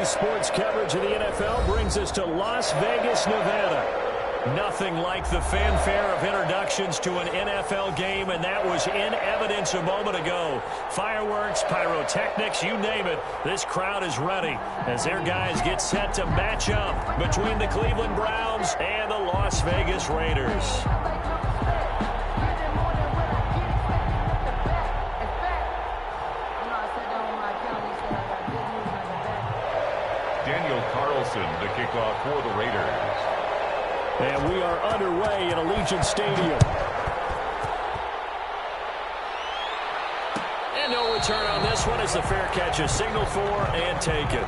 Today's sports coverage of the NFL brings us to Las Vegas, Nevada. Nothing like the fanfare of introductions to an NFL game, and that was in evidence a moment ago. Fireworks, pyrotechnics, you name it. This crowd is ready as their guys get set to match up between the Cleveland Browns and the Las Vegas Raiders. Daniel Carlson to kick off for the Raiders. And we are underway at Allegiant Stadium. And no return on this one as the fair catch is signaled for and taken.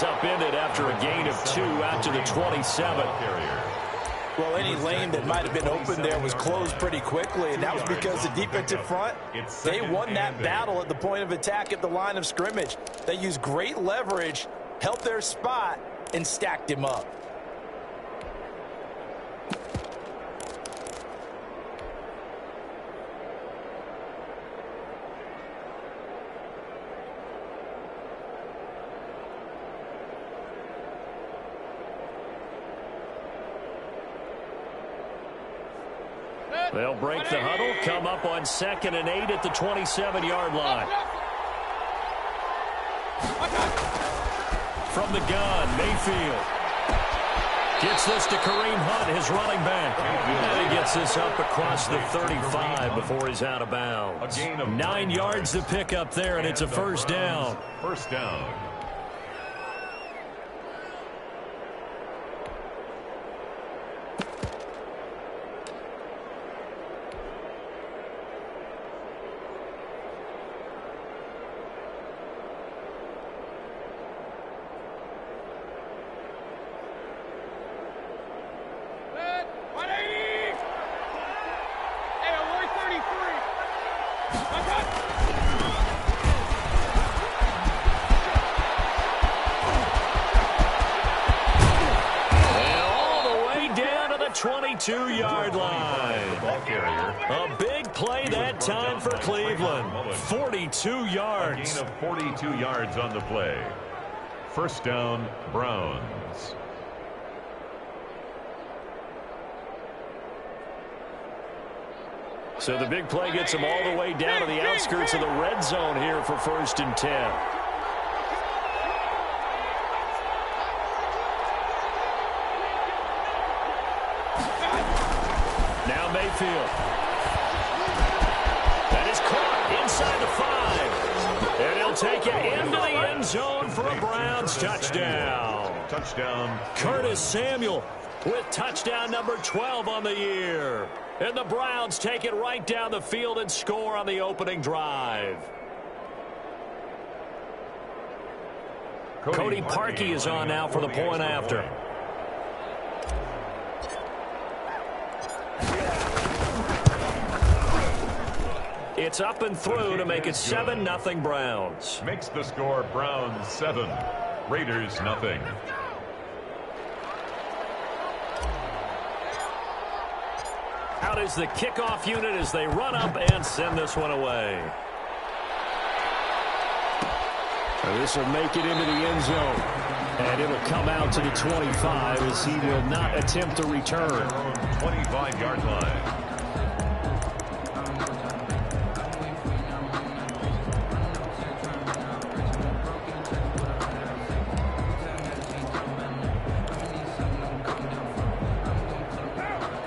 Upended after a gain of 2 out to the 27. Well, any lane that might have been open there was closed pretty quickly, and that was because the defensive front, they won that battle at the point of attack at the line of scrimmage. They used great leverage, held their spot, and stacked him up. They'll break the huddle, come up on 2nd and 8 at the 27-yard line. From the gun, Mayfield. Gets this to Kareem Hunt, his running back. And he gets this up across the 35 before he's out of bounds. 9 yards to pick up there, and it's a first down. First down. A big play that time for Cleveland. 42 yards. A gain of 42 yards on the play. First down, Browns. So the big play gets them all the way down to the outskirts of the red zone here for 1st and 10. Now Mayfield. That is caught inside the 5. And he'll take it into the end zone for a Browns touchdown. Touchdown. Curtis Samuel with touchdown number 12 on the year. And the Browns take it right down the field and score on the opening drive. Cody Parkey is on now for the point after. It's up and through to make it 7-0 Browns. Makes the score Browns 7, Raiders 0. Out is the kickoff unit as they run up and send this one away. So this will make it into the end zone. And it'll come out to the 25 as he will not attempt to return. 25-yard line.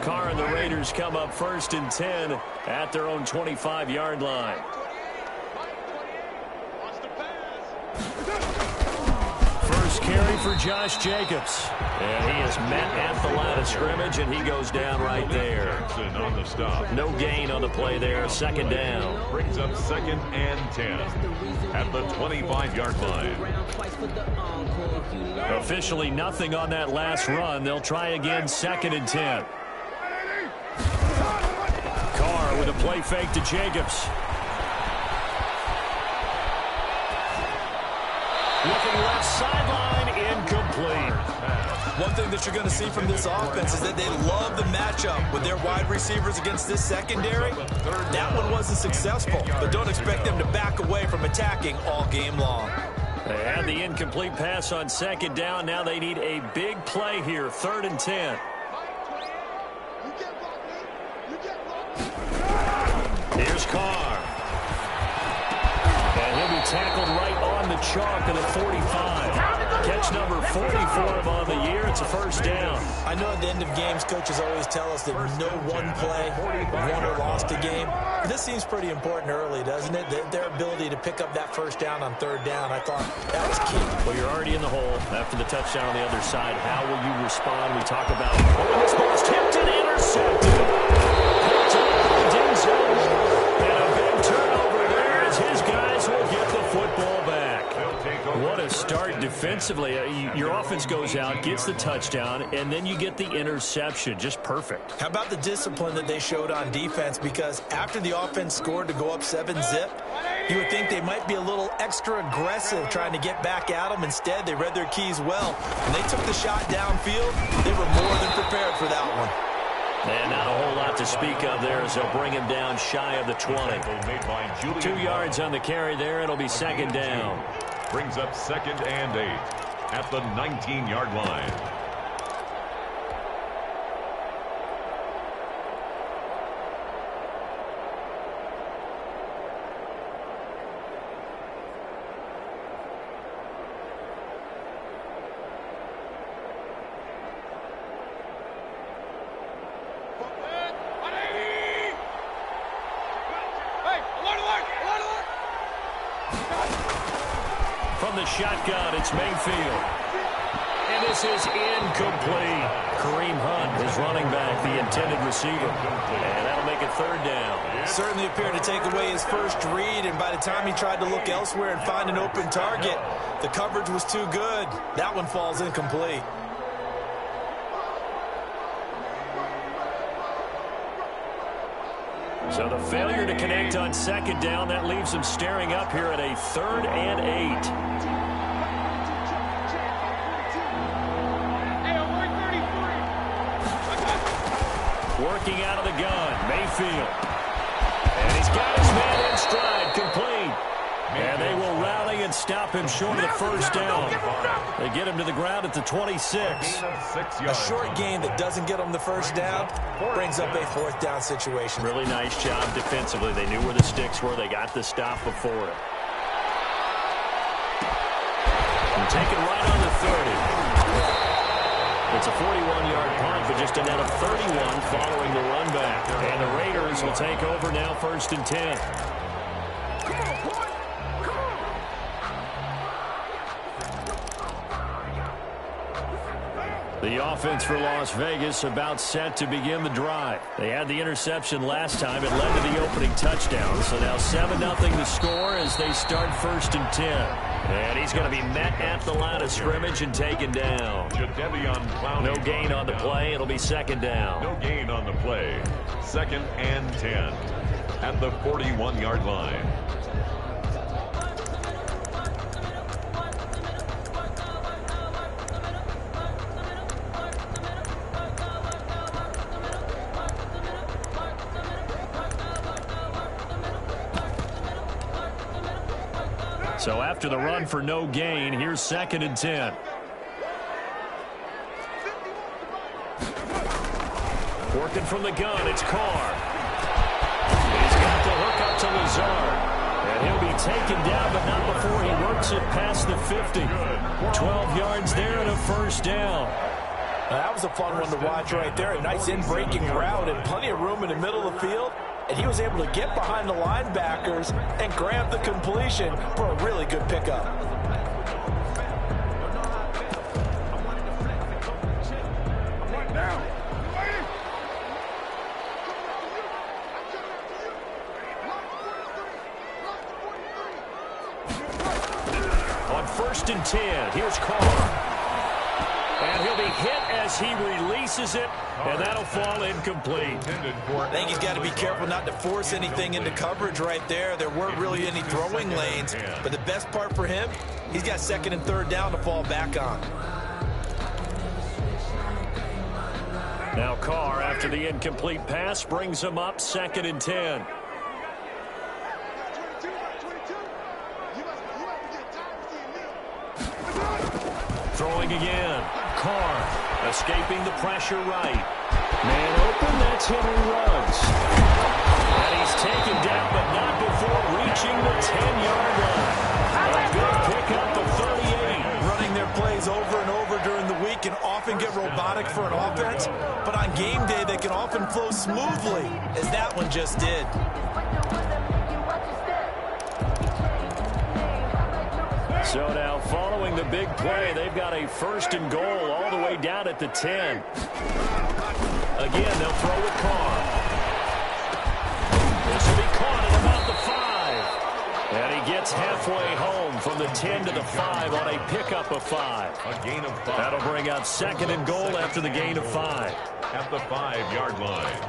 Carr and the Raiders come up 1st and 10 at their own 25-yard line. first carry for Josh Jacobs. And he is met at the line of scrimmage, and he goes down right there. On the stop. No gain on the play there. Second down. Brings up 2nd and 10 at the 25-yard line. Officially nothing on that last run. They'll try again, 2nd and 10. Carr with a play fake to Jacobs. Looking left sideline, incomplete. One thing that you're going to see from this offense is that they love the matchup with their wide receivers against this secondary. That one wasn't successful, but don't expect them to back away from attacking all game long. They had the incomplete pass on 2nd down. Now they need a big play here, 3rd and 10. Here's Carr. And he'll be tackled right on the chalk of the 45. Catch number 40 for him on the year. It's a first down. I know at the end of games, coaches always tell us that no one play won or lost a game. This seems pretty important early, doesn't it? Their ability to pick up that first down on 3rd down, I thought that was key. Well, you're already in the hole after the touchdown on the other side. How will you respond? We talk about, this ball's tipped and intercepted. Picked up by Denzel Ward. And a big turnover there as his guys will get the football back. What a start defensively. Your offense goes out, gets the touchdown, and then you get the interception. Just perfect. How about the discipline that they showed on defense? Because after the offense scored to go up 7-zip, you would think they might be a little extra aggressive trying to get back at them. Instead, they read their keys well. When they took the shot downfield, they were more than prepared for that one. And not a whole lot to speak of there as they'll bring him down shy of the 20. 2 yards on the carry there. It'll be 2nd down. Brings up 2nd and 8 at the 19-yard line. From the shotgun, it's Mayfield. And this is incomplete. Kareem Hunt is running back, the intended receiver. And that'll make it 3rd down. Certainly appeared to take away his first read, and by the time he tried to look elsewhere and find an open target, the coverage was too good. That one falls incomplete. So the failure to connect on 2nd down, that leaves them staring up here at a 3rd and 8. Working out of the gun, Mayfield. And he's got his man in stride, complete. And they will rally and stop him short of the first down. They get him to the ground at the 26. A short gain that doesn't get them the first down brings up a 4th down situation. Really nice job defensively. They knew where the sticks were. They got the stop before it. And taken right on the 30. It's a 41-yard punt, but just a net of 31 following the run back. And the Raiders will take over now, 1st and 10. The offense for Las Vegas about set to begin the drive. They had the interception last time. It led to the opening touchdown. So now 7-0 to score as they start 1st and 10. And he's going to be met at the line of scrimmage and taken down. No gain on the play. It'll be 2nd down. No gain on the play. 2nd and 10 at the 41-yard line. So after the run for no gain, here's 2nd and 10. Working from the gun, it's Carr. He's got the hook up to Lazard. And he'll be taken down, but not before he works it past the 50. 12 yards there and a 1st down. That was a fun one to watch right there. A nice in-breaking route and plenty of room in the middle of the field. And he was able to get behind the linebackers and grab the completion for a really good pickup. 1st and 10. Here's Carr. And he'll be hit as he releases it, and that'll fall incomplete. I think he's got to be careful not to force anything into coverage right there. There weren't really any throwing lanes, but the best part for him, he's got 2nd and 3rd down to fall back on. Now Carr, after the incomplete pass, brings him up 2nd and 10. Throwing again. Carr escaping the pressure right. Man open, that's Henry Ruggs. And he's taken down, but not before reaching the 10-yard line. A good pickup of 38. Running their plays over and over during the week can often get robotic for an offense, but on game day they can often flow smoothly, as that one just did. So now, following the big play, they've got a 1st and goal all the way down at the 10. Again, they'll throw with Carr. This will be caught at about the 5. And he gets halfway home from the 10 to the 5 on a pickup of 5. A gain of 5. That'll bring up 2nd and goal after the gain of 5. At the 5-yard line.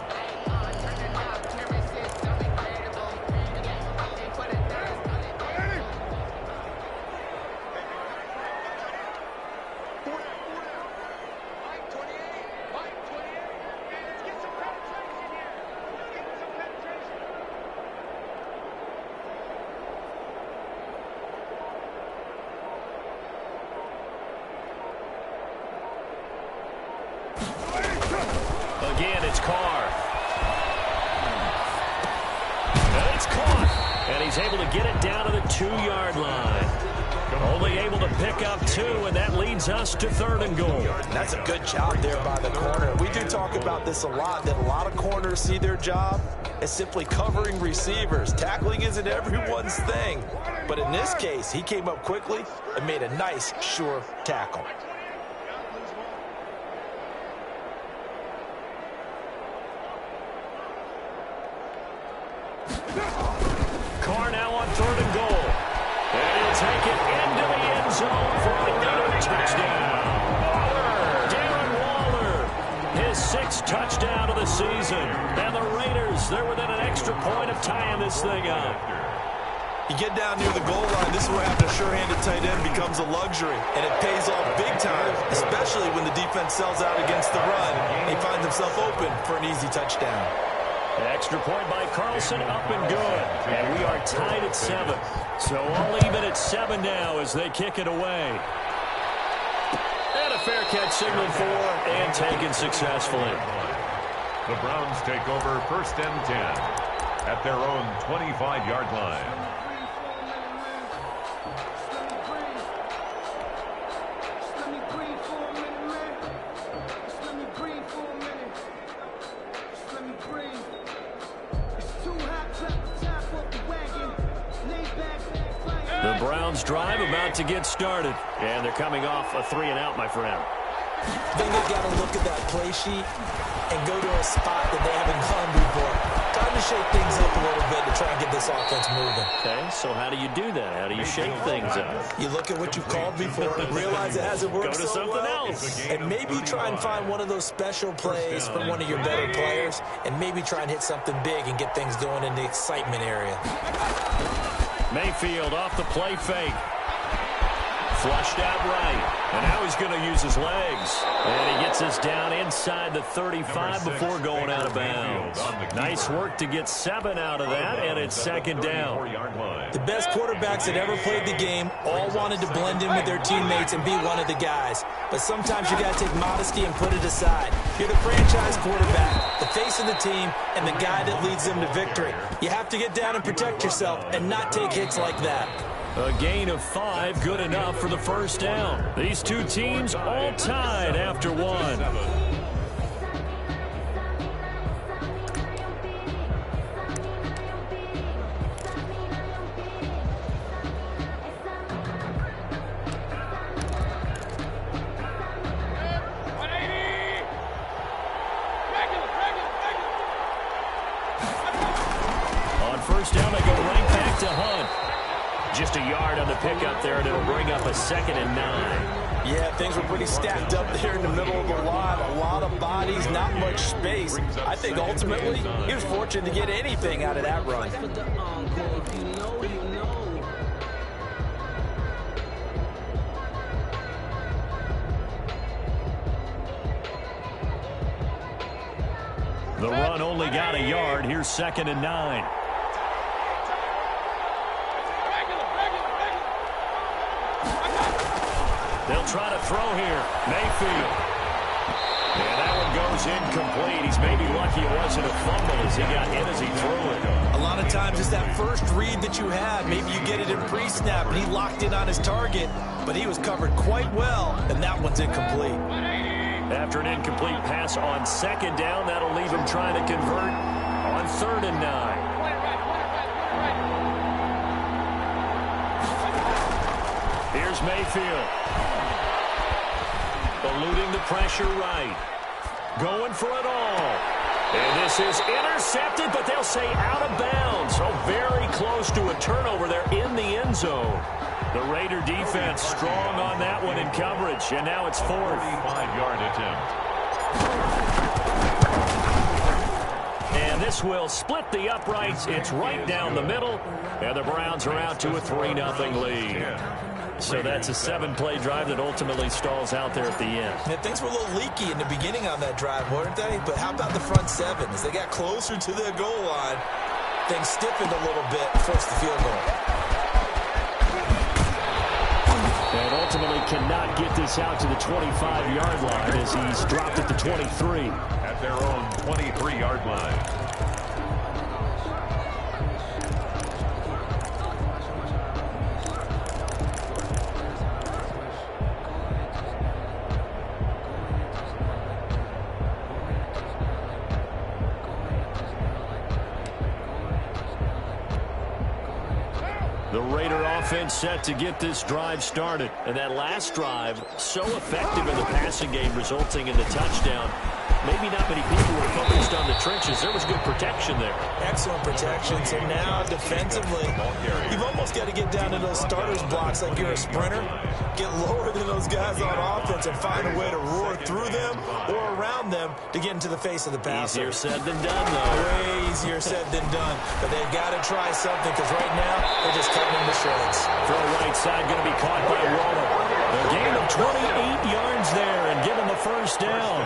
Again, it's Carr. And it's caught. And he's able to get it down to the 2-yard line. Only able to pick up 2, and that leads us to 3rd and goal. That's a good job there by the corner. We do talk about this a lot, that a lot of corners see their job as simply covering receivers. Tackling isn't everyone's thing. But in this case, he came up quickly and made a nice, sure tackle. Carr now on 3rd and goal. And he'll take it into the end zone for another touchdown. Darren Waller, his 6th touchdown of the season. And the Raiders, they're within an extra point of tying this thing up. You get down near the goal line, this is where having a sure-handed tight end becomes a luxury, and it pays off big time, especially when the defense sells out against the run, and he finds himself open for an easy touchdown. Extra point by Carlson, up and good. And we are tied at 7. So all even at 7 now as they kick it away. And a fair catch signaled for and taken successfully. The Browns take over 1st and 10 at their own 25-yard line. The Browns drive about to get started. And they're coming off a 3-and-out, my friend. I think they've got to look at that play sheet and go to a spot that they haven't gone before. Time to shake things up a little bit to try and get this offense moving. Okay, so how do you do that? How do you shake things up? You look at what you've called before and realize it hasn't worked Go to so something well. else. And maybe try and find one of those special plays from one of your better players and maybe try and hit something big and get things going in the excitement area. Mayfield off the play fake. Flushed out right. And now he's going to use his legs. And he gets us down inside the 35 before going out of bounds. Nice work to get 7 out of that, and it's 2nd down. The best quarterbacks that ever played the game all wanted to blend in with their teammates and be one of the guys. But sometimes you got to take modesty and put it aside. You're the franchise quarterback, the face of the team, and the guy that leads them to victory. You have to get down and protect yourself and not take hits like that. A gain of 5, good enough for the 1st down. These two teams all tied after 1. On 1st down, they go right back to Hunt. Just a yard on the pickup there, and it'll bring up a 2nd and 9. Yeah, things were pretty stacked up there in the middle of the line. A lot of bodies, not much space. I think ultimately he was fortunate to get anything out of that run. The run only got a yard. Here's 2nd and 9. They'll try to throw here. Mayfield. And that one goes incomplete. He's maybe lucky it wasn't a fumble as he got hit as he threw it. A lot of times it's that first read that you have. Maybe you get it in pre-snap, and he locked in on his target, but he was covered quite well, and that one's incomplete. After an incomplete pass on 2nd down, that'll leave him trying to convert on 3rd and 9. Here's Mayfield. Eluding the pressure right. Going for it all. And this is intercepted, but they'll say out of bounds. So very close to a turnover there in the end zone. The Raider defense strong on that one in coverage. And now it's 4th. 45-yard attempt. And this will split the uprights. It's right down the middle. And the Browns are out to a 3-0 lead. So that's a 7-play drive that ultimately stalls out there at the end. Yeah, things were a little leaky in the beginning on that drive, weren't they? But how about the front 7? As they got closer to their goal line, things stiffened a little bit, forced the field goal. And ultimately cannot get this out to the 25-yard line as he's dropped at the 23. At their own 23-yard line. The Raider offense set to get this drive started. And that last drive, so effective in the passing game, resulting in the touchdown. Maybe not many people were focused on the trenches. There was good protection there. Excellent protection. So now defensively, you've almost got to get down to those starters blocks like you're a sprinter. Get lower than those guys on offense and find a way to roar through them or around them to get into the face of the passer. Easier said than done, though. Way easier said than done. But they've got to try something because right now they're just cutting them to shreds. Throw right side going to be caught by Waller. A gain of 28 yards there and give him the first down.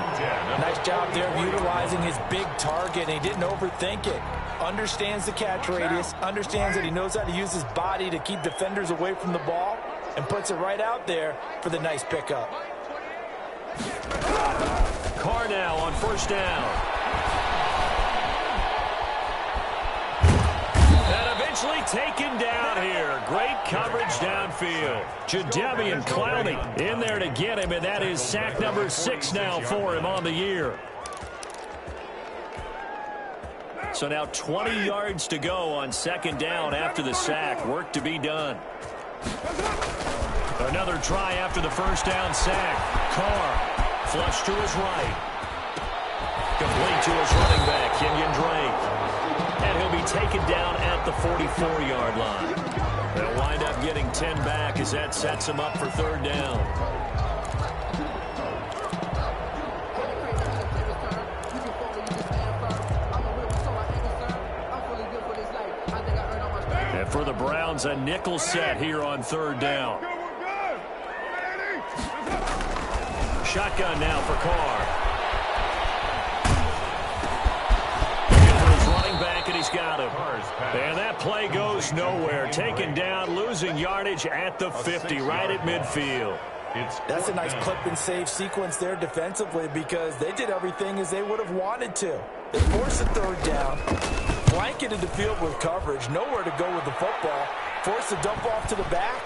Nice job there of utilizing his big target. And he didn't overthink it. Understands the catch radius. Understands that he knows how to use his body to keep defenders away from the ball. And puts it right out there for the nice pickup. Carr now on 1st down. And eventually taken down here. Great coverage downfield. Jadeveon Clowney in there to get him, and that is sack number 6 now for him on the year. So now 20 yards to go on 2nd down after the sack. Work to be done. Another try after the 1st down sack. Carr, flush to his right. Complete to his running back, Kenyon Drake. And he'll be taken down at the 44-yard line. They'll wind up getting 10 back as that sets him up for 3rd down. And for the Browns, a nickel set here on 3rd down. Shotgun now for Carr. Looking for his running back, and he's got him. And that play goes nowhere. Taken down, losing yardage at the 50, right at midfield. That's a nice clip and save sequence there defensively because they did everything as they would have wanted to. They forced the 3rd down, blanketed the field with coverage, nowhere to go with the football, forced the dump off to the back,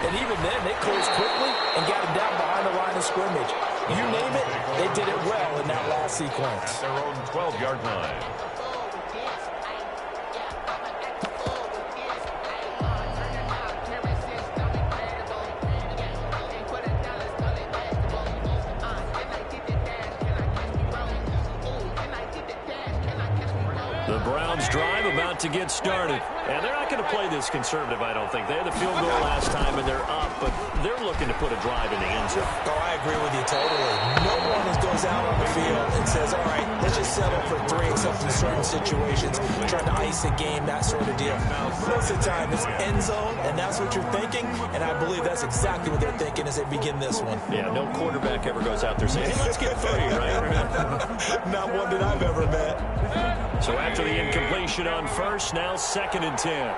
and even then they closed quickly and got him down behind the line of scrimmage. You name it, they did it well in that last sequence. At their own 12-yard line. Browns drive about to get started. And they're not going to play this conservative, I don't think. They had the field goal last time, and they're up, but they're looking to put a drive in the end zone. Oh, I agree with you totally. No one goes out on the field and says, all right, let's just settle for 3, except in certain situations, trying to ice a game, that sort of deal. Most of the time, it's end zone, and that's what you're thinking, and I believe that's exactly what they're thinking as they begin this one. Yeah, no quarterback ever goes out there saying, hey, let's get 3, right? Not one that I've ever met. So after the incompletion on first, now 2nd and 10.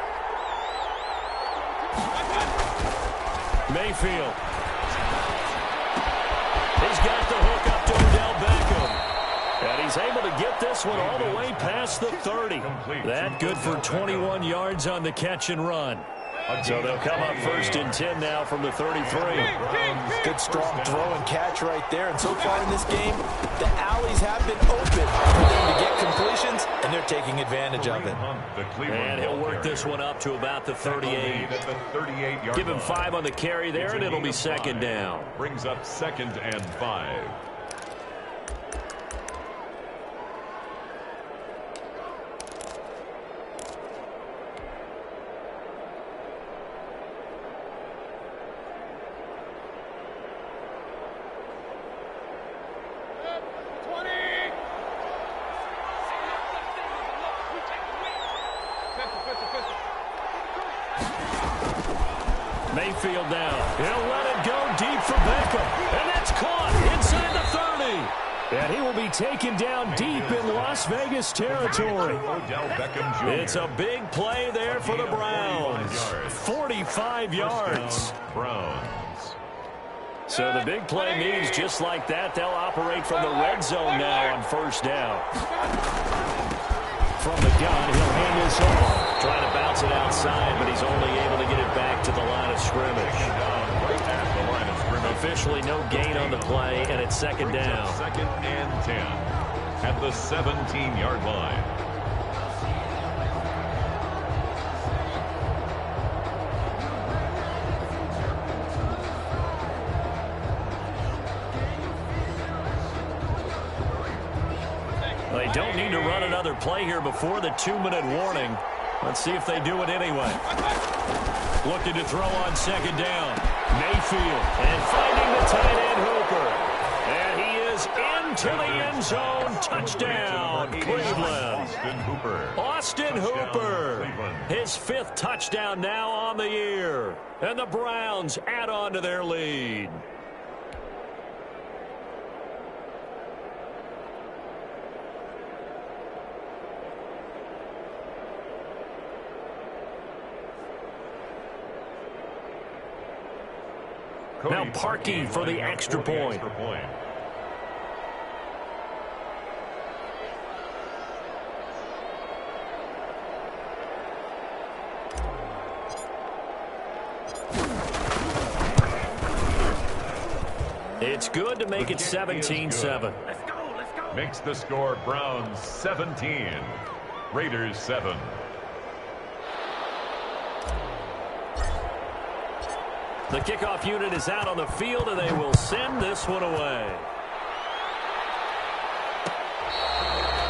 Mayfield. He's got the hook up to Odell Beckham. And he's able to get this one all the way past the 30. That good for 21 yards on the catch and run. So they'll come up 1st and 10 now from the 33. Good strong throw and catch right there. And so far in this game, the alleys have been open for them to get completions, and they're taking advantage of it. And he'll work this one up to about the 38. Give him 5 on the carry there, and it'll be 2nd down. Brings up 2nd and 5. Mayfield now. He'll let it go deep for Beckham. And that's caught inside the 30. And he will be taken down deep in Las Vegas territory. It's a big play there for the Browns. 45 yards. So the big play means just like that, they'll operate from the red zone now on 1st down. From the gun, he'll hand this off. Trying to bounce it outside, but he's only able to get it back to the line of scrimmage. Officially no gain on the play, and it's 2nd down. 2nd and 10 at the 17-yard line. They don't need to run another play here before the 2-minute warning. Let's see if they do it anyway. Looking to throw on 2nd down. Mayfield, and finding the tight end Hooper. And he is into the end zone. Touchdown, Cleveland. Austin Hooper. His 5th touchdown now on the year. And the Browns add on to their lead. Now Parkey for the extra point. It's good to make it 17-7. Makes the score Browns 17, Raiders 7. The kickoff unit is out on the field, and they will send this one away.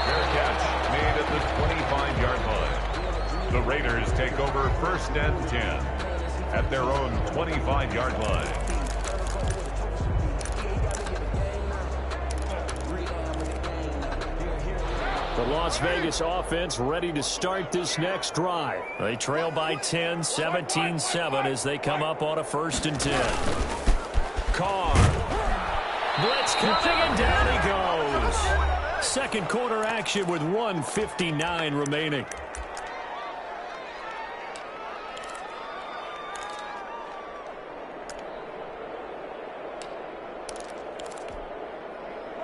Fair catch made at the 25-yard line. The Raiders take over 1st and 10 at their own 25-yard line. The Las Vegas offense ready to start this next drive. They trail by 10, 17-7 as they come up on a 1st and 10. Carr. Blitz coming, and down he goes. 2nd quarter action with 1:59 remaining.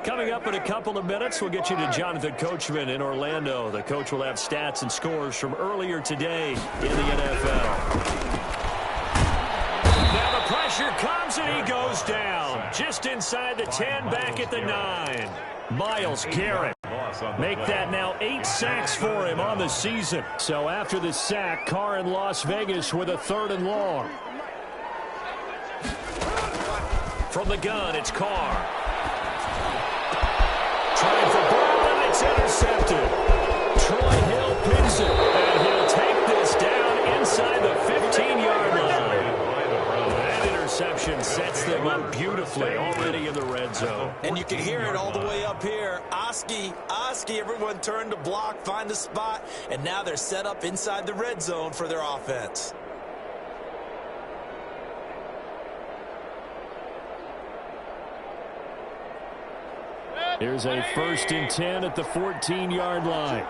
Coming up in a couple of minutes, we'll get you to Jonathan Coachman in Orlando. The coach will have stats and scores from earlier today in the NFL. Now the pressure comes, and he goes down. Just inside the 10, back at the 9. Myles Garrett. Make that now 8 sacks for him on the season. So after the sack, Carr in Las Vegas with a 3rd and long. From the gun, it's Carr. Trying for Brown, and it's intercepted. Troy Hill throws it. And he'll take this down inside the 15-yard line. That interception sets them up beautifully already in the red zone. And you can hear it all the way up here. Oski, everyone turned to block, find a spot, and now they're set up inside the red zone for their offense. Here's a 1st and 10 at the 14-yard line.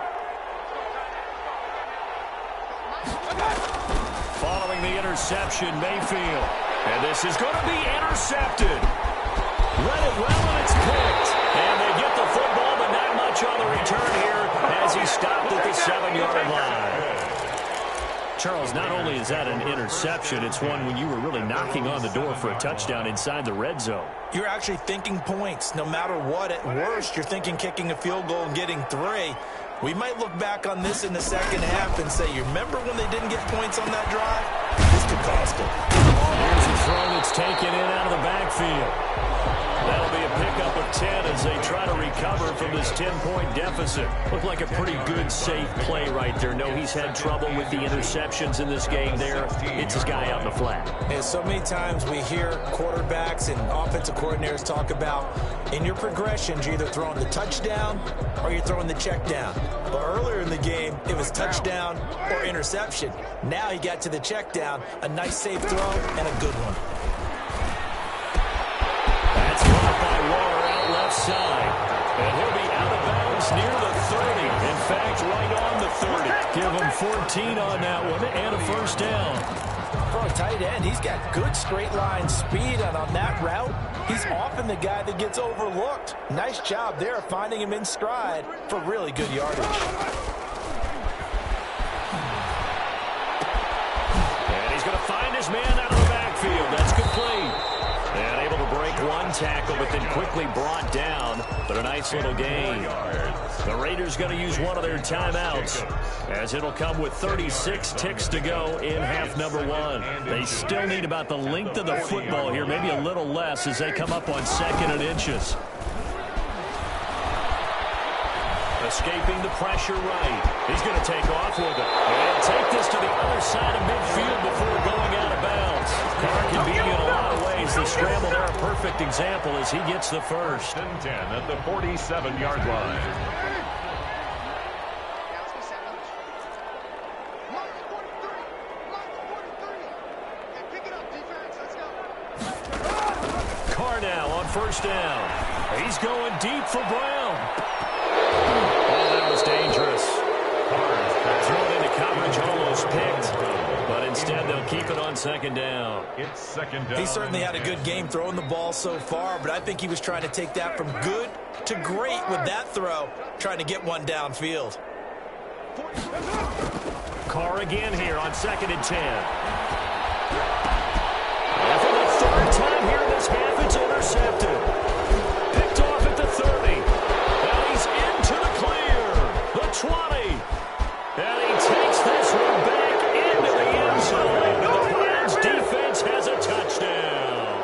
Following the interception, Mayfield. And this is going to be intercepted. Read it well, and it's picked. And they get the football, but not much on the return here as he stopped at the 7-yard line. Charles, not only is that an interception, it's one when you were really knocking on the door for a touchdown inside the red zone. You're actually thinking points. No matter what, at worst, you're thinking kicking a field goal and getting 3. We might look back on this in the second half and say, you remember when they didn't get points on that drive? This could cost them. Here's a throw that's taken in out of the backfield. That'll be a pickup of 10 as they try to recover from this 10-point deficit. Looked like a pretty good, safe play right there. No, he's had trouble with the interceptions in this game there. It's his guy out in the flat. And so many times we hear quarterbacks and offensive coordinators talk about in your progressions, you're either throwing the touchdown or you're throwing the check down. But earlier in the game, it was touchdown or interception. Now he got to the check down, a nice safe throw and a good one. That's brought by Waller out left side. And he'll be out of bounds near the 30. In fact, right on the 30. Give him 14 on that one and a 1st down. For a tight end, he's got good straight line speed, and on that route, he's often the guy that gets overlooked. Nice job there of finding him in stride for really good yardage. And he's going to find his man out of the backfield. That's complete. And able to break one tackle, but then quickly brought down. But a nice little gain. The Raiders going to use one of their timeouts, as it'll come with 36 ticks to go in half number 1. They still need about the length of the football here, maybe a little less, as they come up on 2nd and inches. Escaping the pressure right. He's going to take off with it. And take this to the other side of midfield before going out of bounds. Carr can beat you in a lot of ways. The scramble there, a perfect example as he gets the 1st. And 10 at the 47-yard line. Carr now on 1st down. He's going deep for Brown. That was dangerous. Thrown into coverage, almost picked. But instead, they'll keep it on 2nd down. It's 2nd down. He certainly had a good game throwing the ball so far, but I think he was trying to take that from good to great with that throw, trying to get one downfield. Carr again here on 2nd and 10. And for the 3rd time here in this half, it's intercepted. Picked off at the 30. Now he's into the clear. The 20. And he takes this one back into the end zone. And the Browns defense has a touchdown.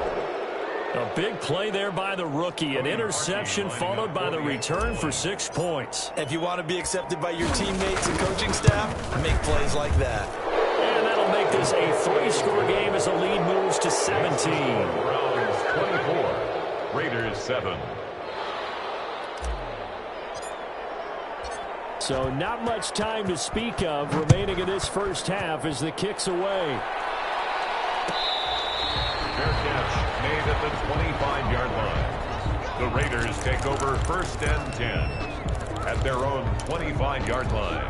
A big play there by the rookie. An interception followed by the return for 6 points. If you want to be accepted by your teammates and coaching staff, make plays like that. And that'll make this a 3-score game as the lead moves to 17. Browns 24, Raiders 7. So not much time to speak of remaining in this 1st half as the kick's away. Fair catch made at the 25-yard line. The Raiders take over 1st and 10 at their own 25-yard line.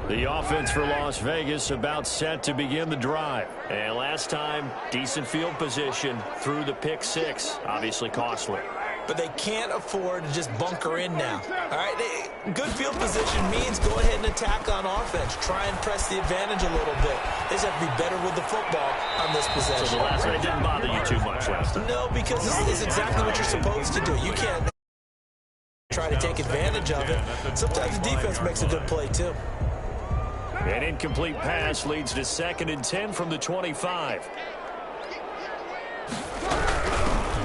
The offense for Las Vegas about set to begin the drive. And last time, decent field position through the pick 6. Obviously costly. But they can't afford to just bunker in now. All right, good field position means go ahead and attack on offense. Try and press the advantage a little bit. They just have to be better with the football on this possession. So the last one didn't bother you too much last time? No, because it's exactly what you're supposed to do. You can't try to take advantage of it. Sometimes the defense makes a good play, too. An incomplete pass leads to 2nd and 10 from the 25.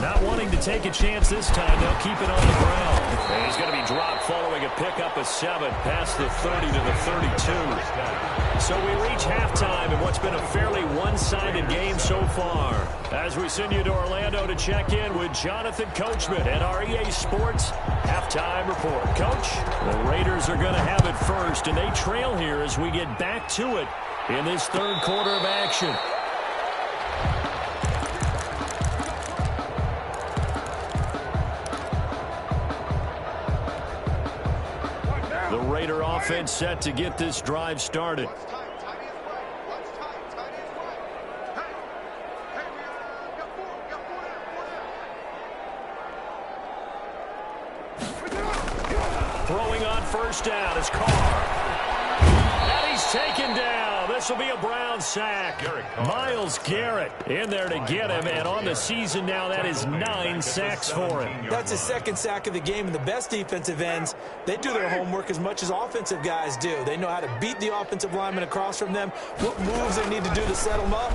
Not wanting to take a chance this time, they'll keep it on the ground. And he's going to be dropped following a pickup of 7 past the 30 to the 32. So we reach halftime in what's been a fairly one-sided game so far. As we send you to Orlando to check in with Jonathan Coachman at our EA Sports Halftime Report. Coach, the Raiders are going to have it first, and they trail here as we get back to it in this third quarter of action. The Raider offense set to get this drive started. Throwing on first down is Carr. And he's taken down. This will be a Brown sack. Myles Garrett in there to get him, and on the season now, that is 9 sacks for him. That's his second sack of the game, and the best defensive ends, they do their homework as much as offensive guys do. They know how to beat the offensive lineman across from them, what moves they need to do to set them up.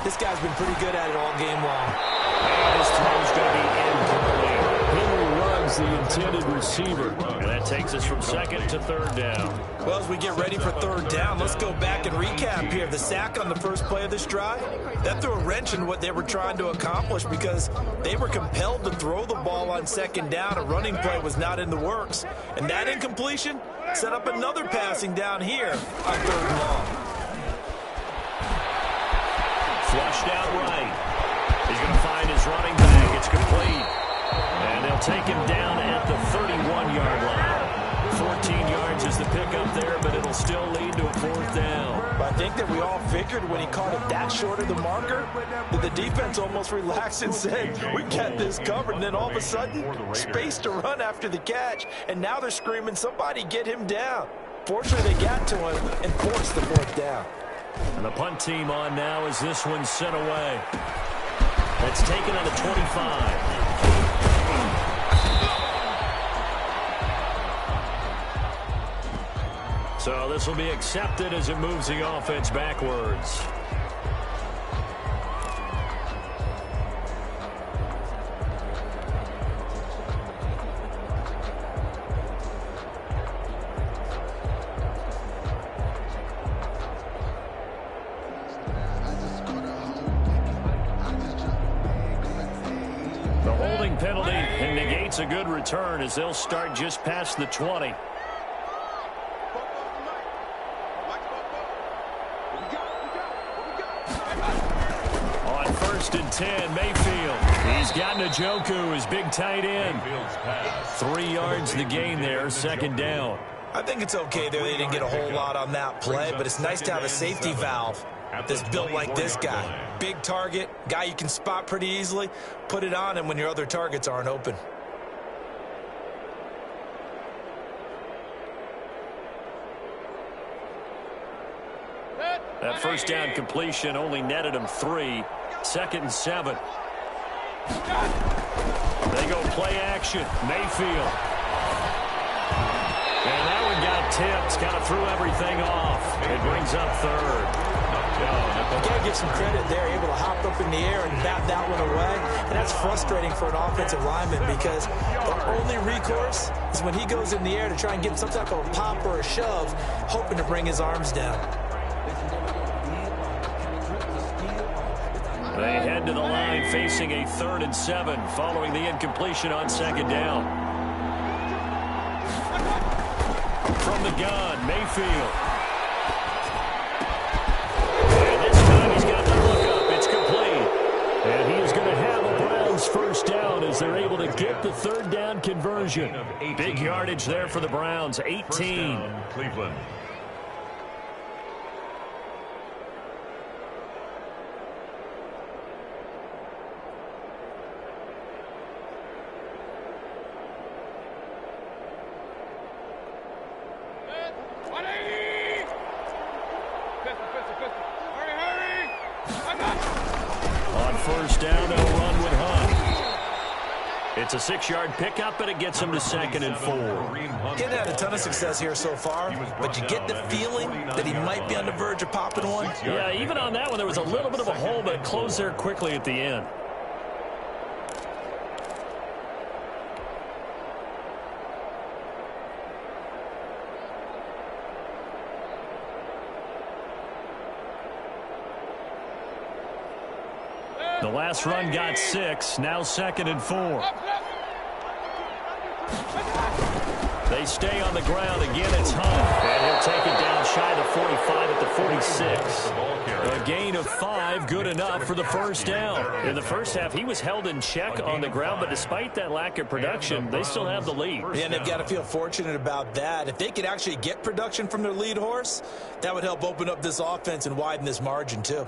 This guy's been pretty good at it all game long. And his throw's going to be incomplete. Henry Ruggs, the intended receiver, and that takes us from second to third down. Well, as we get ready for third down, let's go back and recap here. The sack on the first play of this drive, that threw a wrench in what they were trying to accomplish because they were compelled to throw the ball on second down. A running play was not in the works. And that incompletion set up another passing down here on third and long. Flushed out right. He's going to find his running back. It's complete. And they'll take him down at the 31-yard line. 14 yards is the pickup there, but it'll still lead to a fourth down. But I think that we all figured when he caught it that short of the marker that the defense almost relaxed and said, we got this covered. And then all of a sudden, space to run after the catch. And now they're screaming, somebody get him down. Fortunately, they got to him and forced the fourth down. And the punt team on now as this one's sent away. That's taken on the 25. So this will be accepted as it moves the offense backwards. The holding penalty negates a good return as they'll start just past the 20. First and 10, Mayfield. He's got Njoku, his big tight end. 3 yards the gain there, second down. I think it's okay there. They didn't get a whole lot on that play, but it's nice to have a safety valve that's built like this guy. Big target, guy you can spot pretty easily. Put it on him when your other targets aren't open. That first down completion only netted him 3. Second and 7. They go play action. Mayfield. And that one got tipped. Kind of threw everything off. It brings up third. You got to give some credit there. Able to hop up in the air and bat that one away. And that's frustrating for an offensive lineman because the only recourse is when he goes in the air to try and get some type of a pop or a shove, hoping to bring his arms down. They head to the line facing a 3rd and 7 following the incompletion on second down. From the gun, Mayfield. And this time he's got the look up. It's complete. And he is going to have a Browns first down as they're able to get the third down conversion. Big yardage there for the Browns, 18. Cleveland. First down, they'll run with Hunt. It's a 6-yard pickup, and it gets him to 2nd and 4. He hasn't had a ton of success here so far, but you get the feeling that he might be on the verge of popping one. Yeah, even on that one, there was a little bit of a hole, but it closed there quickly at the end. The last run got 6. Now 2nd and 4. They stay on the ground. Again, it's Hunt. And he'll take it down shy of the 45 at the 46. A gain of 5, good enough for the first down. In the first half, he was held in check on the ground, but despite that lack of production, they still have the lead. Yeah, and they've got to feel fortunate about that. If they could actually get production from their lead horse, that would help open up this offense and widen this margin, too.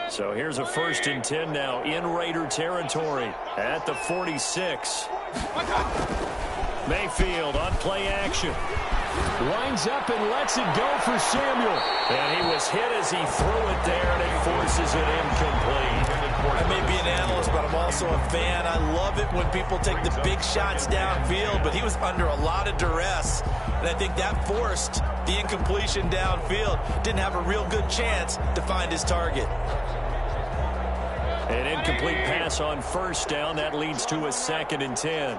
So here's a 1st and 10 now in Raider territory at the 46. Mayfield on play action. Winds up and lets it go for Samuel. And he was hit as he threw it there, and it forces it incomplete. I may be an analyst, but I'm also a fan. I love it when people take the big shots downfield, but he was under a lot of duress. And I think that forced the incompletion downfield. Didn't have a real good chance to find his target. An incomplete pass on 1st down. That leads to a 2nd and 10.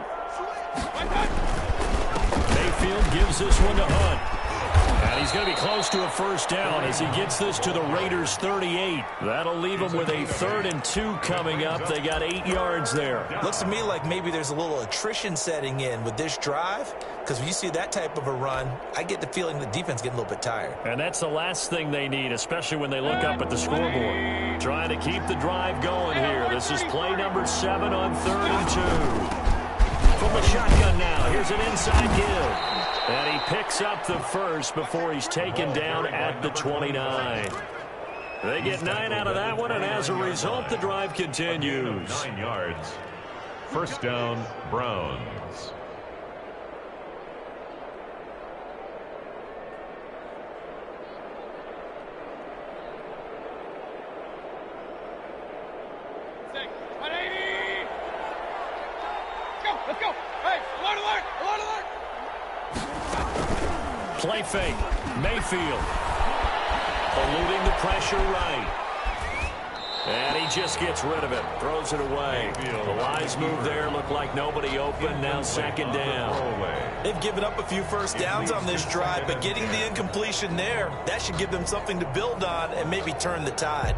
Mayfield gives this one to Hunt. And he's going to be close to a 1st down as he gets this to the Raiders' 38. That'll leave him with a 3rd and 2 coming up. They got 8 yards there. Looks to me like maybe there's a little attrition setting in with this drive, because when you see that type of a run, I get the feeling the defense getting a little bit tired. And that's the last thing they need, especially when they look up at the scoreboard. Trying to keep the drive going here. This is play number 7 on 3rd and 2. From the shotgun now, here's an inside give. And he picks up the first before he's taken down at the 29. They get 9 out of that one, and as a result, the drive continues. 9 yards. 1st down, Browns. Let's go. Hey, alert, alert, alert, alert. Play fake. Mayfield. Eluding the pressure right. And he just gets rid of it. Throws it away. The Lions move there. Look like nobody open. Now 2nd down. They've given up a few 1st downs on this drive, but getting the incompletion there, that should give them something to build on and maybe turn the tide.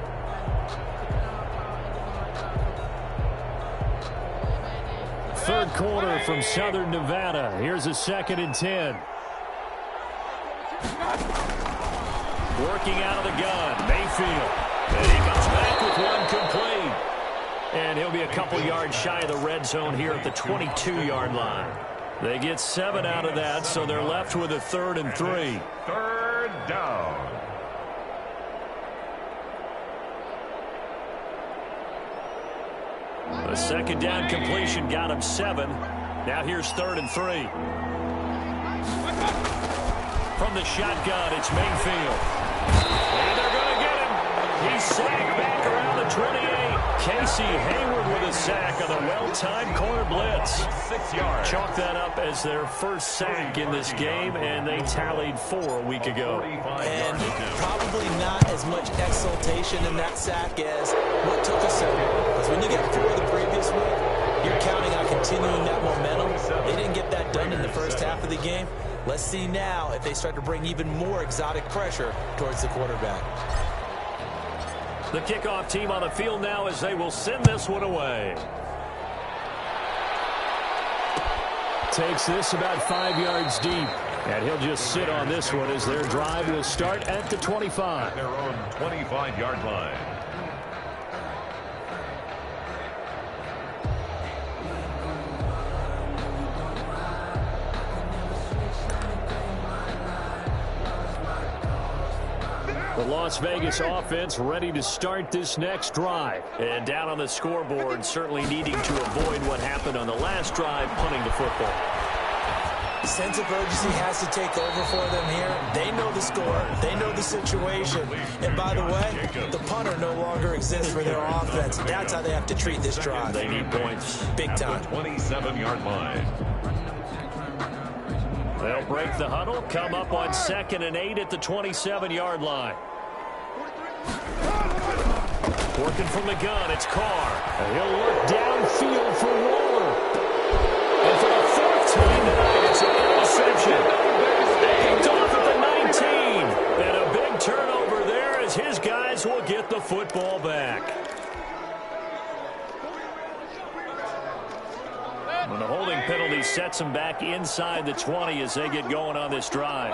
Third quarter from Southern Nevada. Here's a 2nd and 10. Working out of the gun, Mayfield. And he comes back with one complete. And he'll be a couple yards shy of the red zone here at the 22-yard line. They get 7 out of that, so they're left with a 3rd and 3. 3rd down. A 2nd down completion got him 7. Now here's 3rd and 3. From the shotgun, it's Mayfield. And they're going to get him. He's sacked back around the 28. Casey Hayward with a sack on a well-timed corner blitz. 6 yards. Chalk that up as their first sack in this game, and they tallied 4 a week ago. And probably not as much exultation in that sack as what took us over. Because when you get 4 the previous week, you're counting on continuing that momentum. They didn't get that done in the first half of the game. Let's see now if they start to bring even more exotic pressure towards the quarterback. The kickoff team on the field now as they will send this one away. Takes this about 5 yards deep. And he'll just sit on this one as their drive will start at the 25. Their own 25-yard line. The Las Vegas offense ready to start this next drive. And down on the scoreboard, certainly needing to avoid what happened on the last drive, punting the football. Sense of urgency has to take over for them here. They know the score. They know the situation. And by the way, the punter no longer exists for their offense. That's how they have to treat this drive. They need points. Big time. 27-yard line. They'll break the huddle, come up on 2nd and 8 at the 27-yard line. Working from the gun, it's Carr. And he'll work downfield for Waller. And for the 4th time tonight, it's an interception. Picked off at the 19. football back. And the holding penalty sets them back inside the 20 as they get going on this drive.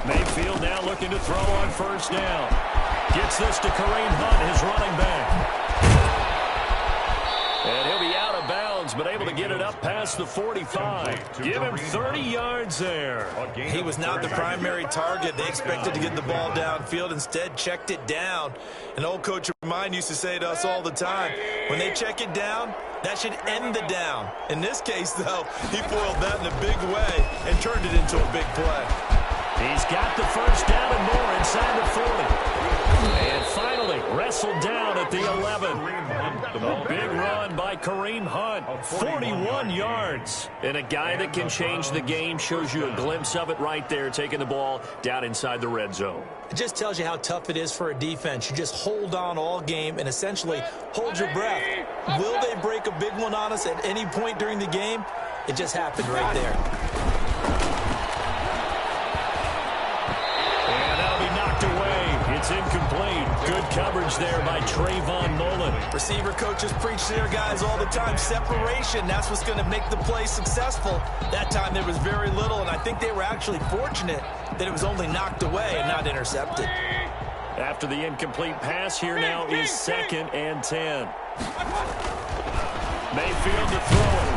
Mayfield now looking to throw on first down. Gets this to Kareem Hunt, his running back. And he'll be out of bounds, but able to get it up past the 45. Give him 30 yards there. He was not the primary target. They expected to get the ball downfield. Instead, checked it down. An old coach of mine used to say to us all the time, when they check it down, that should end the down. In this case, though, he foiled that in a big way and turned it into a big play. He's got the first down and more inside the 40. And finally, wrestled down at the 11. A big run by Kareem Hunt, 41 yards. And a guy that can change the game, shows you a glimpse of it right there, taking the ball down inside the red zone. It just tells you how tough it is for a defense. You just hold on all game and essentially hold your breath. Will they break a big one on us at any point during the game? It just happened right there. And that'll be knocked away. It's incomplete. Good coverage there by Trayvon Mullen. Receiver coaches preach to their guys all the time. Separation, that's what's going to make the play successful. That time there was very little, and I think they were actually fortunate that it was only knocked away and not intercepted. After the incomplete pass, here now is 2nd and 10. Mayfield to throw it.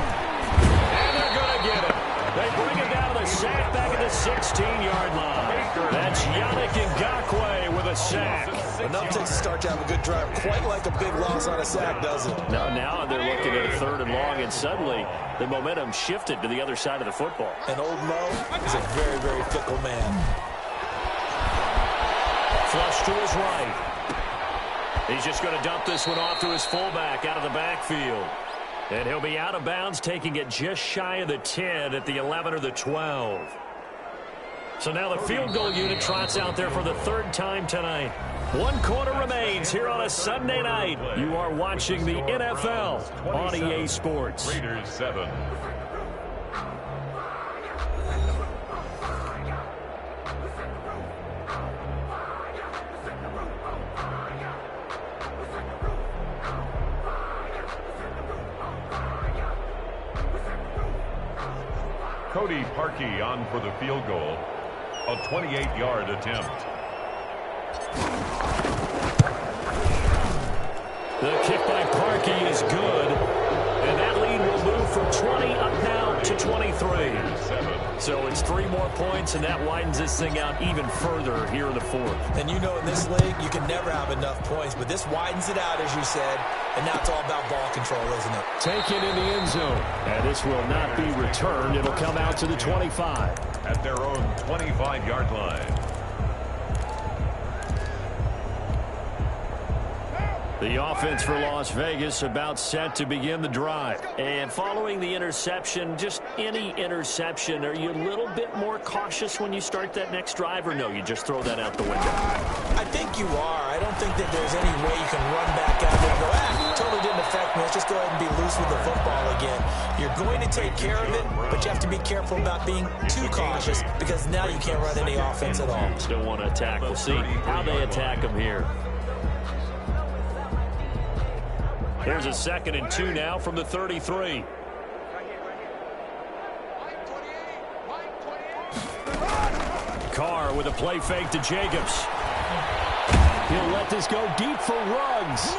And they're going to get it. They bring it down to the sack back at the 16-yard line. That's Yannick Ngakoue with a sack. Enough takes a start to have a good drive. Quite like a big loss on a sack, doesn't it? Now they're looking at a 3rd and long, and suddenly the momentum shifted to the other side of the football. And old Mo is a very, very fickle man. Flush to his right. He's just going to dump this one off to his fullback out of the backfield. And he'll be out of bounds, taking it just shy of the 10 at the 11 or the 12. So now the field goal unit trots out there for the 3rd time tonight. 1 quarter remains here on a Sunday night. You are watching the NFL on EA Sports. Raiders 7. Cody Parkey on for the field goal. A 28-yard attempt. The kick by Parkey is good. And that lead will move from 20 up now to 23. So it's 3 more points, and that widens this thing out even further here in the 4th. And you know in this league, you can never have enough points, but this widens it out, as you said, and now it's all about ball control, isn't it? Taken in the end zone. And this will not be returned. It'll come out to the 25. At their own 25-yard line. The offense for Las Vegas about set to begin the drive. And following the interception, just any interception, are you a little bit more cautious when you start that next drive, or no, you just throw that out the window? I think you are. I don't think that there's any way you can run back out there and go, totally didn't affect me. Let's just go ahead and be loose with the football again. You're going to take care of it, but you have to be careful about being too cautious because now you can't run any offense at all. Still want to attack. We'll see how they attack them here. Here's a 2nd and 2 now from the 33. Carr with a play fake to Jacobs. He'll let this go deep for Ruggs.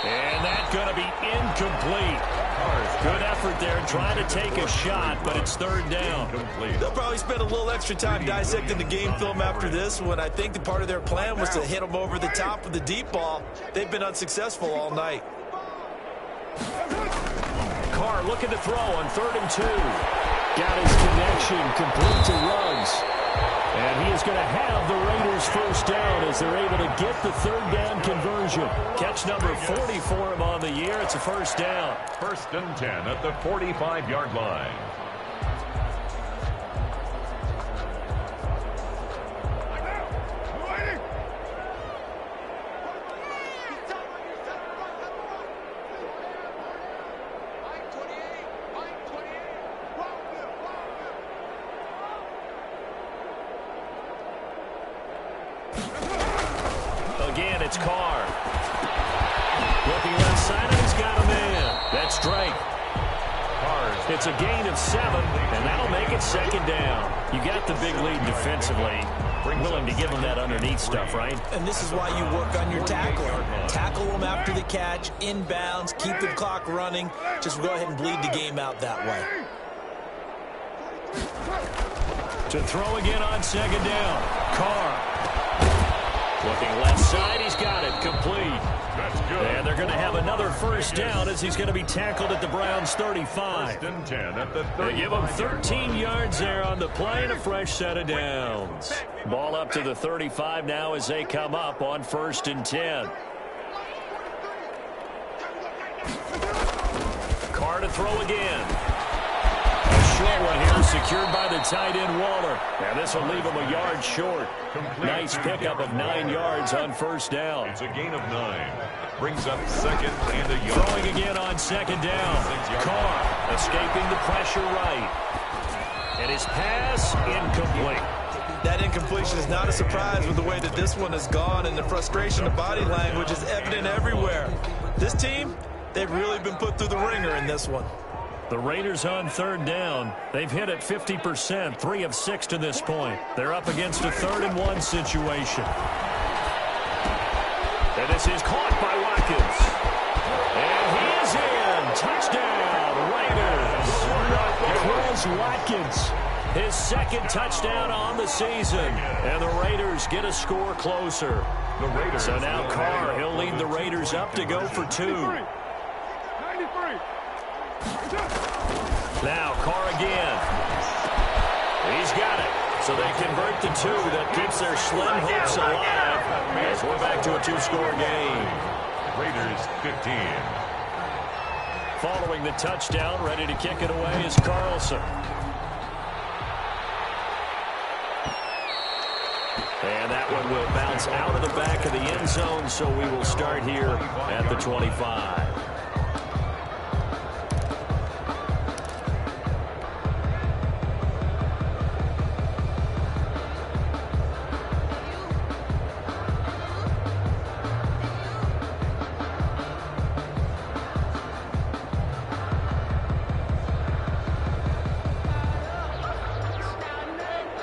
And that's going to be incomplete. Good effort there trying to take a shot, but it's 3rd down. They'll probably spend a little extra time dissecting the game film after this one. I think the part of their plan was to hit them over the top with the deep ball. They've been unsuccessful all night. Carr looking to throw on 3rd and 2. Got his connection complete to Ruggs. And he is going to have the Raiders first down as they're able to get the 3rd down conversion. Catch number 40 for him on the year. It's a first down. 1st and 10 at the 45-yard line. it's Carr. Looking left side, and he's got him in. That's Drake. It's a gain of 7, and that'll make it second down. You got the big lead defensively. Willing to give them that underneath stuff, right? And this is why you work on your tackling. Tackle them after the catch, inbounds, keep the clock running. Just go ahead and bleed the game out that way. To throw again on second down. Carr. Looking left side, he's got it. Complete. That's good. And they're going to have another first down as he's going to be tackled at the Browns' 35. First and 10 at the 35. They give him 13 yards there on the play and a fresh set of downs. Ball up to the 35 now as they come up on first and 10. Carr to throw again. Short one here, secured by the tight end Waller. Now this will leave him a yard short. Nice pickup of 9 yards on first down. It's a gain of 9. Brings up second and a yard. Throwing again on second down. Carr escaping the pressure right. And his pass incomplete. That incompletion is not a surprise with the way that this one has gone, and the frustration of body language is evident everywhere. This team, they've really been put through the ringer in this one. The Raiders on third down. They've hit it 50%, 3 of 6 to this point. They're up against a 3rd-and-1 situation. And this is caught by Watkins. And he is in. Touchdown, Raiders. Chris Watkins. His 2nd touchdown on the season. And the Raiders get a score closer. The Raiders. So now Carr, he'll lead the Raiders up to go for 2. 93. Now Carr again. He's got it. So they convert the 2. That keeps their slim hopes alive as we're back to a 2-score game. Raiders 15. Following the touchdown, ready to kick it away is Carlson. And that one will bounce out of the back of the end zone, so we will start here at the 25.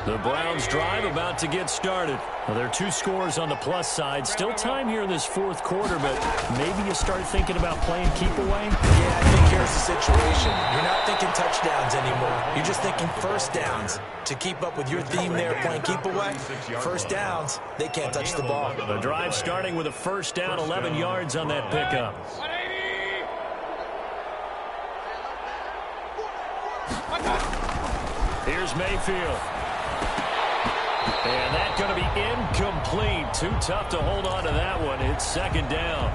The Browns drive about to get started. Well, there are 2 scores on the plus side. Still time here in this 4th quarter, but maybe you start thinking about playing keep away? Yeah, I think here's the situation. You're not thinking touchdowns anymore. You're just thinking first downs. To keep up with your theme there, playing keep away, first downs, they can't touch the ball. The drive starting with a first down, 11 yards on that pickup. 180. Here's Mayfield. And that's going to be incomplete. Too tough to hold on to that one. It's second down.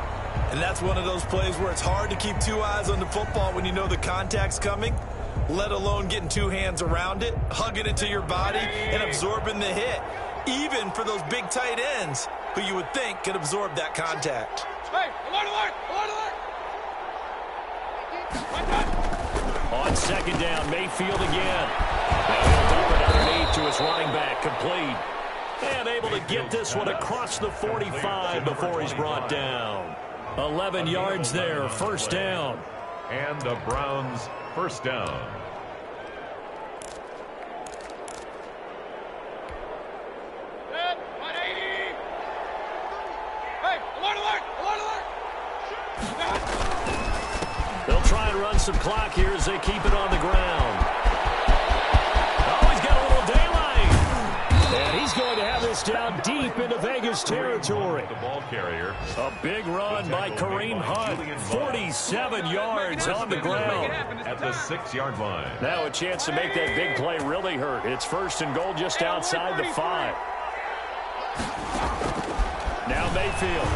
And that's one of those plays where it's hard to keep 2 eyes on the football when you know the contact's coming, let alone getting 2 hands around it, hugging it to your body, and absorbing the hit. Even for those big tight ends who you would think could absorb that contact. Hey, alert, alert, alert, alert. On second down, Mayfield again. Now he'll dump it underneath to his running back, complete. And able to get this one across the 45 before he's brought down. 11 yards there, first down. And the Browns first down. Set, 180. Hey, alert, alert, alert, alert. They'll try and run some clock here as they keep it on the ground. Oh, he's got a little daylight. And he's going to have this down deep into Vegas territory. The ball carrier. A big run by Kareem Hunt. 47 yards on the ground. At the 6-yard line. Now a chance to make that big play really hurt. It's first and goal just outside the 5. Now Mayfield.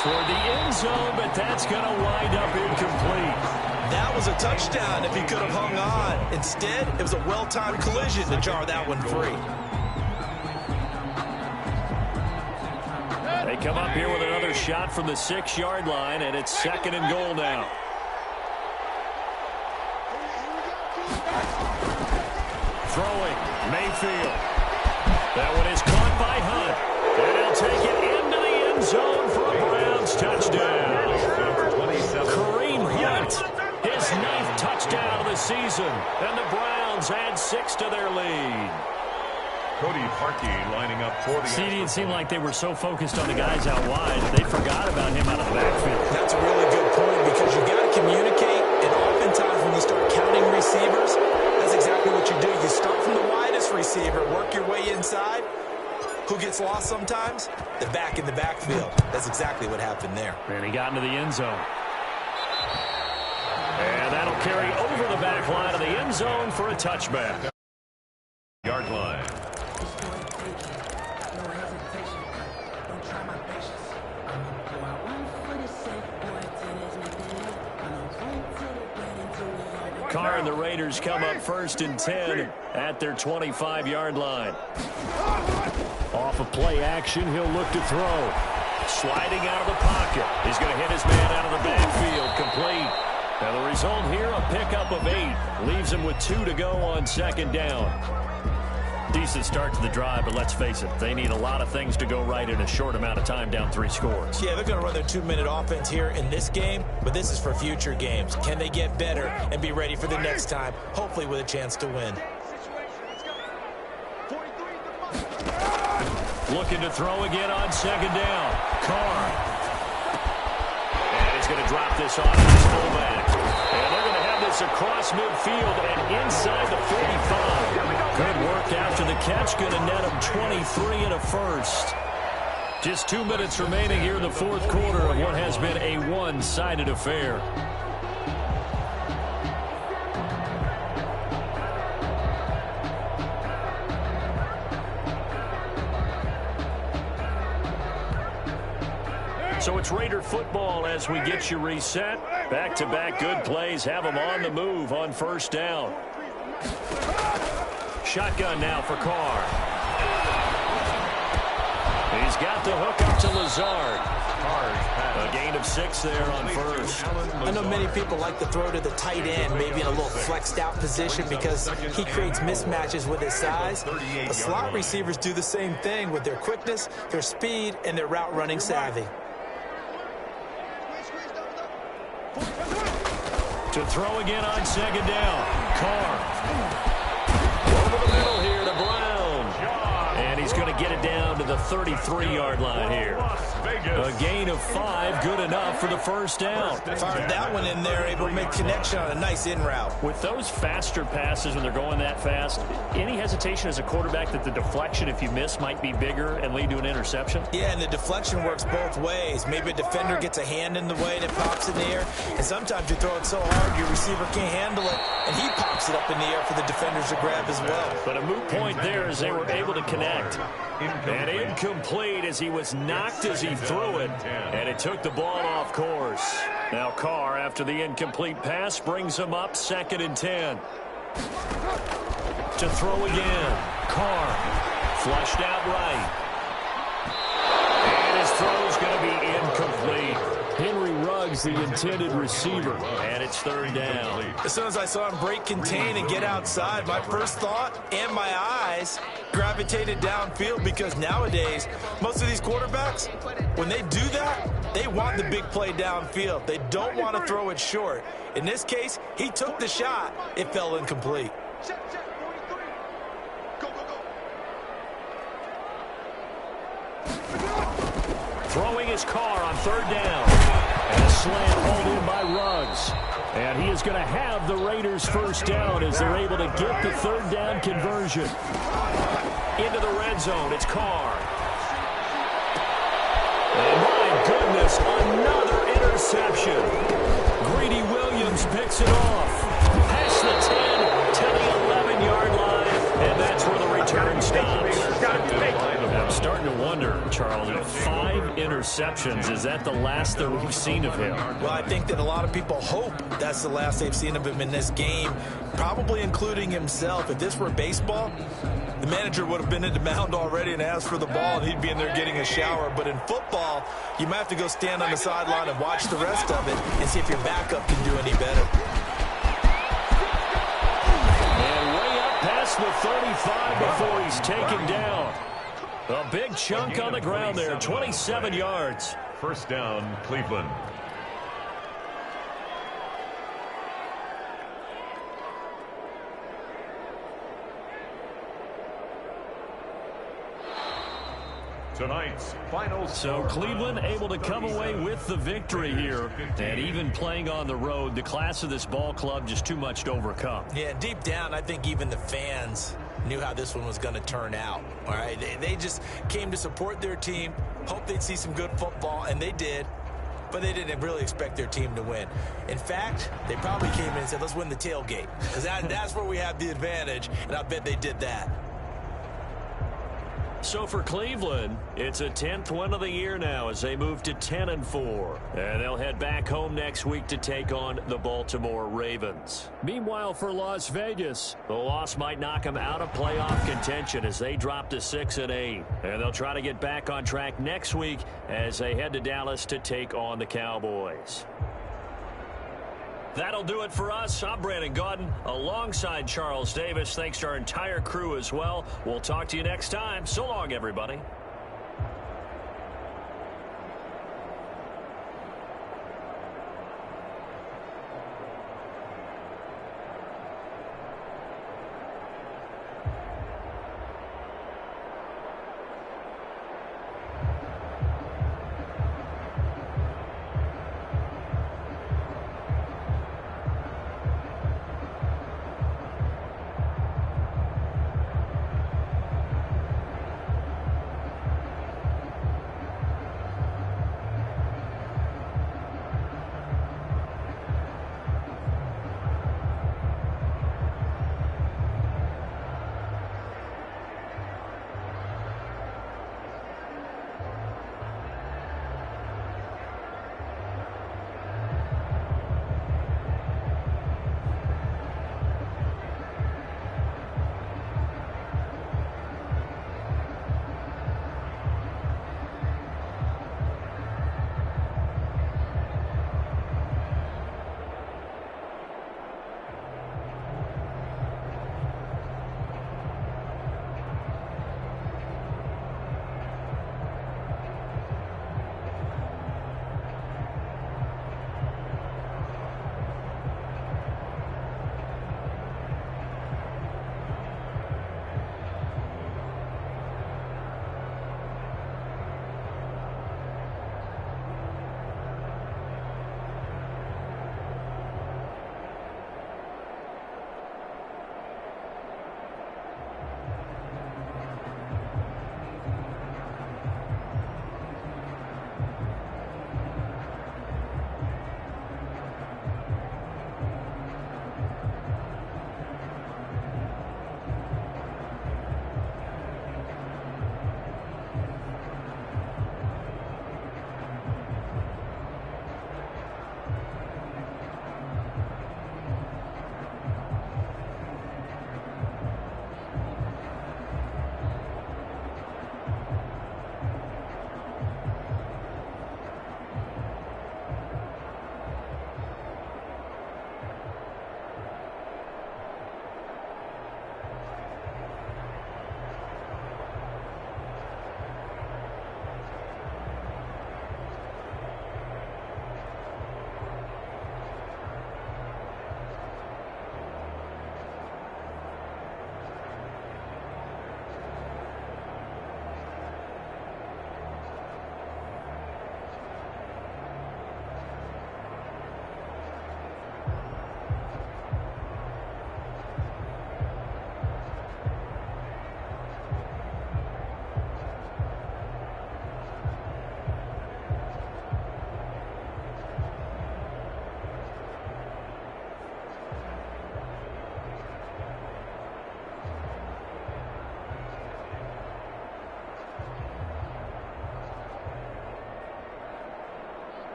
Toward the end zone, but that's going to wind up incomplete. That was a touchdown if he could have hung on. Instead, it was a well-timed collision to jar that one free. They come up here with another shot from the 6-yard line, and it's second and goal now. Throwing, Mayfield. That one is caught by Hunt. And he'll take it into the end zone for a Browns touchdown. Kareem Hunt, his 9th touchdown of the season. And the Browns add 6 to their lead. Cody Parkey lining up for the... See, it seemed like they were so focused on the guys out wide, they forgot about him out of the backfield. That's a really good point because you got to communicate, and oftentimes when you start counting receivers, that's exactly what you do. You start from the widest receiver, work your way inside. Who gets lost sometimes? The back in the backfield. That's exactly what happened there. And he got into the end zone. And that'll carry over the back line of the end zone for a touchback. Yard line. Carr and the Raiders come up 1st and 10 at their 25-yard line. Off of play action, he'll look to throw. Sliding out of the pocket. He's going to hit his man out of the backfield. Complete. Now the result here, a pickup of 8. Leaves him with 2 to go on 2nd down. Decent start to the drive, but let's face it, they need a lot of things to go right in a short amount of time down 3 scores. Yeah, they're going to run their 2-minute offense here in this game, but this is for future games. Can they get better and be ready for the next time, hopefully with a chance to win? Looking to throw again on 2nd down. Carr. And he's going to drop this off to his fullback. And they're going to have this across midfield and inside the 45. Good work after the catch. Going to net him 23 and a first. Just 2 minutes remaining here in the 4th quarter of what has been a one-sided affair. So it's Raider football as we get you reset. Back-to-back good plays have them on the move on 1st down. Shotgun now for Carr. He's got the hook up to Lazard. A gain of 6 there on 1st. I know many people like to throw to the tight end, maybe in a little flexed out position because he creates mismatches with his size. The slot receivers do the same thing with their quickness, their speed, and their route running savvy. To throw again on 2nd down. Carr. Over the middle here to Brown. And he's going to get it down to the 33-yard line here. A gain of 5, good enough for the 1st down. Fired that one in there, able to make connection on a nice in route. With those faster passes when they're going that fast, any hesitation as a quarterback that the deflection, if you miss, might be bigger and lead to an interception? Yeah, and the deflection works both ways. Maybe a defender gets a hand in the way and it pops in the air. And sometimes you throw it so hard your receiver can't handle it, and he pops it up in the air for the defenders to grab as well. But a moot point there as they were able to connect. And incomplete as he was knocked as he threw it. And it took the ball off course. Now Carr, after the incomplete pass, brings him up 2nd and 10. To throw again. Carr flushed out right. And his throw's going to be incomplete. Henry Ruggs, the intended receiver. And it's 3rd down. As soon as I saw him break contain and get outside, my first thought and my eyes gravitated downfield because nowadays, most of these quarterbacks, when they do that, they want the big play downfield. They don't want to throw it short. In this case, he took the shot. It fell incomplete. Throwing his Carr on 3rd down. And a slant hauled in by Ruggs. And he is going to have the Raiders' 1st down as they're able to get the 3rd down conversion. Into the red zone, it's Carr. And my goodness, another interception. Greedy Williams picks it off. Past the 10 to the 11-yard line. And that's where the return stops. I'm starting to wonder, Charlie, 5 interceptions. Is that the last that we've seen of him? Well, I think that a lot of people hope that's the last they've seen of him in this game, probably including himself. If this were baseball, the manager would have been in the mound already and asked for the ball, and he'd be in there getting a shower. But in football, you might have to go stand on the sideline and watch the rest of it and see if your backup can do any better. And way up past past the 35 before he's taken down. A big chunk on the ground there, 27 yards. First down, Cleveland. Tonight's final So Cleveland able to come away with the victory here. And even playing on the road, the class of this ball club just too much to overcome. Yeah, deep down, I think even the fans knew how this one was going to turn out. All right, they just came to support their team, hoped they'd see some good football, and they did. But they didn't really expect their team to win. In fact, they probably came in and said, let's win the tailgate. Because that's where we have the advantage, and I bet they did that. So for Cleveland, it's a 10th win of the year now as they move to 10-4. And they'll head back home next week to take on the Baltimore Ravens. Meanwhile, for Las Vegas, the loss might knock them out of playoff contention as they drop to 6-8. And they'll try to get back on track next week as they head to Dallas to take on the Cowboys. That'll do it for us. I'm Brandon Gaudin alongside Charles Davis. Thanks to our entire crew as well. We'll talk to you next time. So long, everybody.